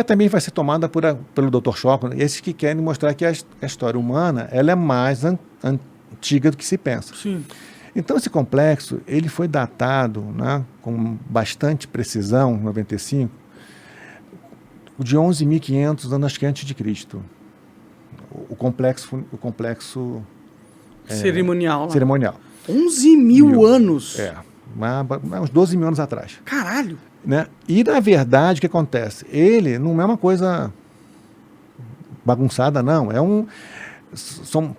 Também vai ser tomada pelo Dr. Shockley, esses que querem mostrar que a história humana ela é mais antiga do que se pensa. Sim. Então, esse complexo ele foi datado, né, com bastante precisão, 95, de 11.500 anos antes de Cristo. O complexo cerimonial. 11.000 anos? Uns 12 mil anos atrás. Caralho! Né? E, na verdade, o que acontece? Ele não é uma coisa bagunçada, não. São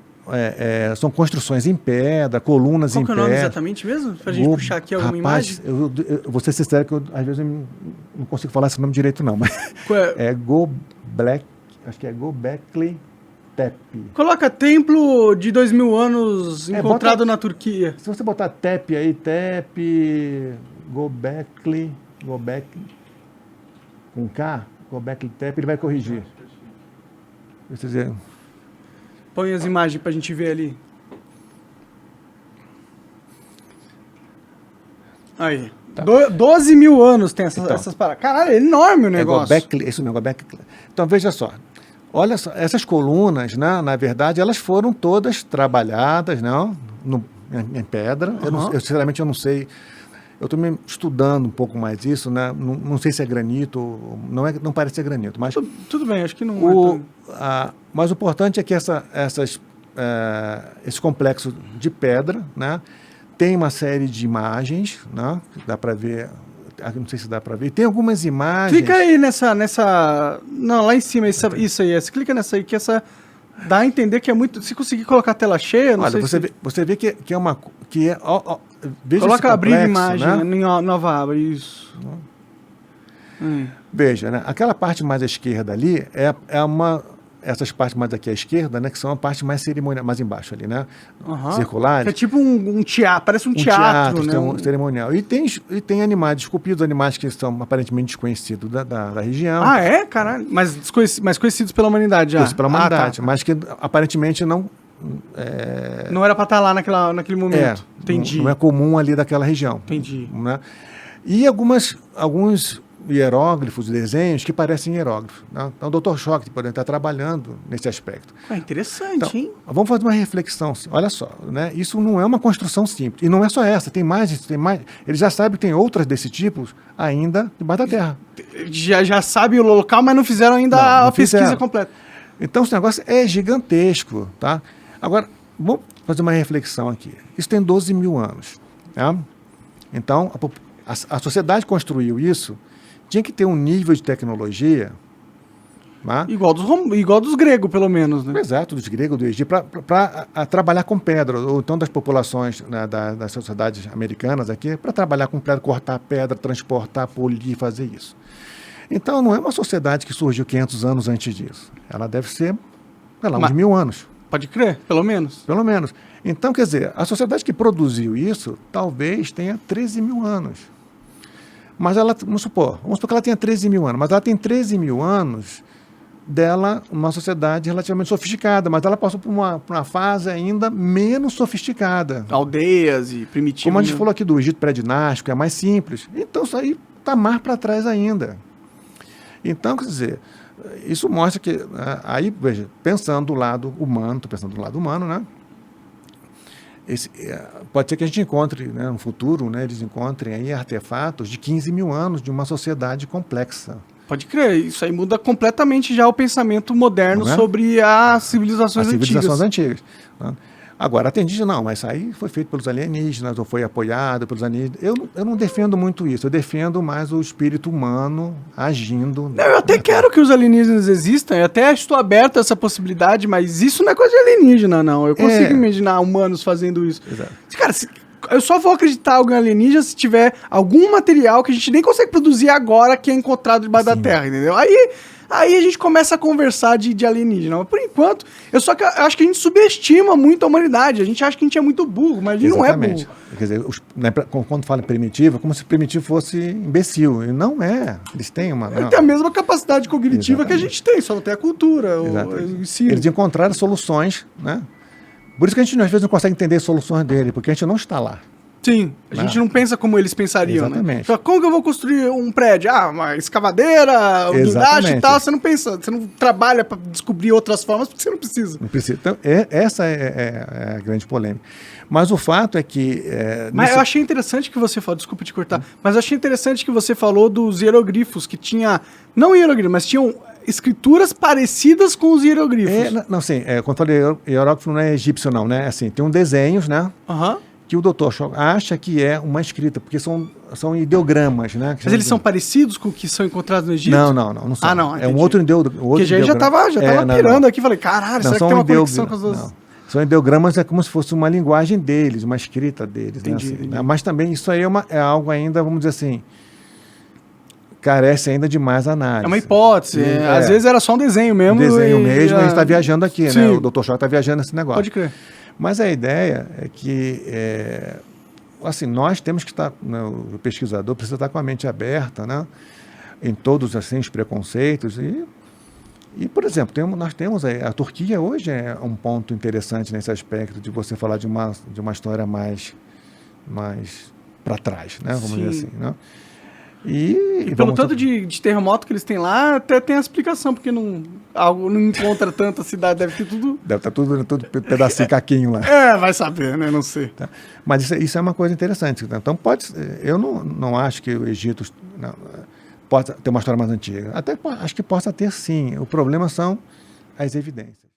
construções em pedra, colunas em pedra. Qual que é o nome exatamente mesmo? Pra gente puxar aqui alguma imagem? Eu vou ser sincero que às vezes eu não consigo falar esse nome direito, não. Mas acho que é Göbekli Tepe. Coloca templo de 2.000 anos encontrado na Turquia. Se você botar Tepe aí, Göbekli com K, Göbekli Tepe, ele vai corrigir. Põe as imagens pra gente ver ali. Aí. Tá. 12.000 anos tem essas paradas. Caralho, é enorme o negócio. Isso mesmo, Göbekli. Então, veja só. Olha só, essas colunas, né, na verdade, elas foram todas trabalhadas, não, em pedra. Uhum. Eu, sinceramente, eu não sei. Eu estou estudando um pouco mais isso, né? Não sei se é granito, não parece ser granito, mas tudo bem, acho que não. Mas o importante é que esse complexo de pedra, né, tem uma série de imagens, né? Dá para ver. Não sei se dá para ver. Tem algumas imagens. Clica aí nessa. Não, lá em cima, isso aí. Você clica nessa aí, que essa. Dá a entender que é muito. Se conseguir colocar a tela cheia, não sei você vê que é uma. Coloca abrir imagem, né? Em nova aba, isso. Veja, né? Aquela parte mais à esquerda ali essas partes mais aqui à esquerda, né? Que são a parte mais cerimonial, mais embaixo ali, né? Circulares. É tipo um teatro, parece um teatro, né? Cerimonial. E tem animais esculpidos, animais que são aparentemente desconhecidos da região. Ah, é? Caralho. Mas conhecidos pela humanidade já? Conhecidos pela humanidade, mas que aparentemente não... Não era para estar lá naquele momento. Entendi. Não é comum ali daquela região. Entendi. Né? E alguns hieróglifos, desenhos que parecem hieróglifos. Né? Então, o Dr. Shockley pode estar trabalhando nesse aspecto. Interessante, então, hein? Vamos fazer uma reflexão. Olha só, né? Isso não é uma construção simples. E não é só essa, tem mais. Eles já sabem que tem outras desse tipo ainda debaixo da terra. Já sabe o local, mas não fizeram ainda a pesquisa completa. Então, esse negócio é gigantesco, tá? Agora, vamos fazer uma reflexão aqui. Isso tem 12 mil anos. Tá? Então, a sociedade construiu isso, tinha que ter um nível de tecnologia... Tá? Igual dos gregos, pelo menos, né? Exato, dos gregos, do Egito, para trabalhar com pedra, ou então das populações, né, das sociedades americanas aqui, para trabalhar com pedra, cortar pedra, transportar, polir, fazer isso. Então, não é uma sociedade que surgiu 500 anos antes disso. Ela deve ser, sei lá, uns 1000 anos. Pode crer, pelo menos. Pelo menos. Então, quer dizer, a sociedade que produziu isso talvez tenha 13 mil anos. Mas ela, vamos supor que ela tenha 13 mil anos, mas ela tem 13 mil anos dela, uma sociedade relativamente sofisticada, mas ela passou por uma fase ainda menos sofisticada. Aldeias e primitivas. Como a gente falou aqui do Egito pré-dinástico, é mais simples. Então, isso aí está mais para trás ainda. Então, quer dizer, isso mostra que, aí, veja, pensando do lado humano, né? Pode ser que a gente encontre, né, no futuro, né, eles encontrem aí artefatos de 15 mil anos de uma sociedade complexa. Pode crer, isso aí muda completamente já o pensamento moderno sobre as civilizações antigas. Né? Agora, não, mas isso aí foi feito pelos alienígenas, ou foi apoiado pelos alienígenas. Eu não defendo muito isso, eu defendo mais o espírito humano agindo. Eu até quero que os alienígenas existam, eu até estou aberto a essa possibilidade, mas isso não é coisa de alienígena, não. Eu consigo imaginar humanos fazendo isso. Exato. Cara, eu só vou acreditar em algum alienígena se tiver algum material que a gente nem consegue produzir agora que é encontrado debaixo da Terra, entendeu? Aí a gente começa a conversar de alienígena. Mas por enquanto, eu acho que a gente subestima muito a humanidade. A gente acha que a gente é muito burro, mas a gente não é burro. Quer dizer, quando fala primitivo, é como se primitivo fosse imbecil. E não é. Eles têm uma... Ele tem a mesma capacidade cognitiva que a gente tem, só não tem a cultura, o ensino. Eles encontraram soluções, né? Por isso que a gente, às vezes, não consegue entender as soluções dele, porque a gente não está lá. Sim, a gente não pensa como eles pensariam, Exatamente. né? Então, como que eu vou construir um prédio? Ah, uma escavadeira, um guindaste e tal, você não pensa, você não trabalha para descobrir outras formas porque você não precisa. Não precisa. Então, essa é a grande polêmica. Mas o fato é que... Mas eu achei interessante que você falou, desculpa te cortar, mas eu achei interessante que você falou dos hieroglifos, que tinha, não hieroglifos, mas tinham escrituras parecidas com os hieroglifos. Quando eu falei hieróglifo não é egípcio não, né? Assim, tem um desenhos, né? Aham. Que o doutor acha que é uma escrita, porque são ideogramas, né? Mas eles são parecidos com o que são encontrados no Egito? Não são. Ah, não, é um outro ideograma. Porque já tava pirando aqui, falei, caralho, será que tem uma conexão com as duas? Não. São ideogramas, é como se fosse uma linguagem deles, uma escrita deles. Entendi, né? Assim, entendi. né? Mas também isso aí é algo ainda, vamos dizer assim, carece ainda de mais análise. É uma hipótese. Às vezes era só um desenho mesmo. A gente está viajando aqui, Sim. né? O Dr. Choque está viajando nesse negócio. Pode crer. Mas a ideia é que, assim, nós temos que estar, né, o pesquisador precisa estar com a mente aberta, né, em todos assim, os preconceitos. E, por exemplo, nós temos a Turquia hoje é um ponto interessante nesse aspecto de você falar de uma história mais para trás, né, vamos dizer assim, né? E pelo tanto de terremoto que eles têm lá, até tem a explicação, porque não encontra tanta cidade, deve ter tudo... Deve estar tudo pedacinho, caquinho lá. Vai saber, né? Não sei. Tá? Mas isso é uma coisa interessante. Então, eu não acho que o Egito possa ter uma história mais antiga. Até acho que possa ter, sim. O problema são as evidências.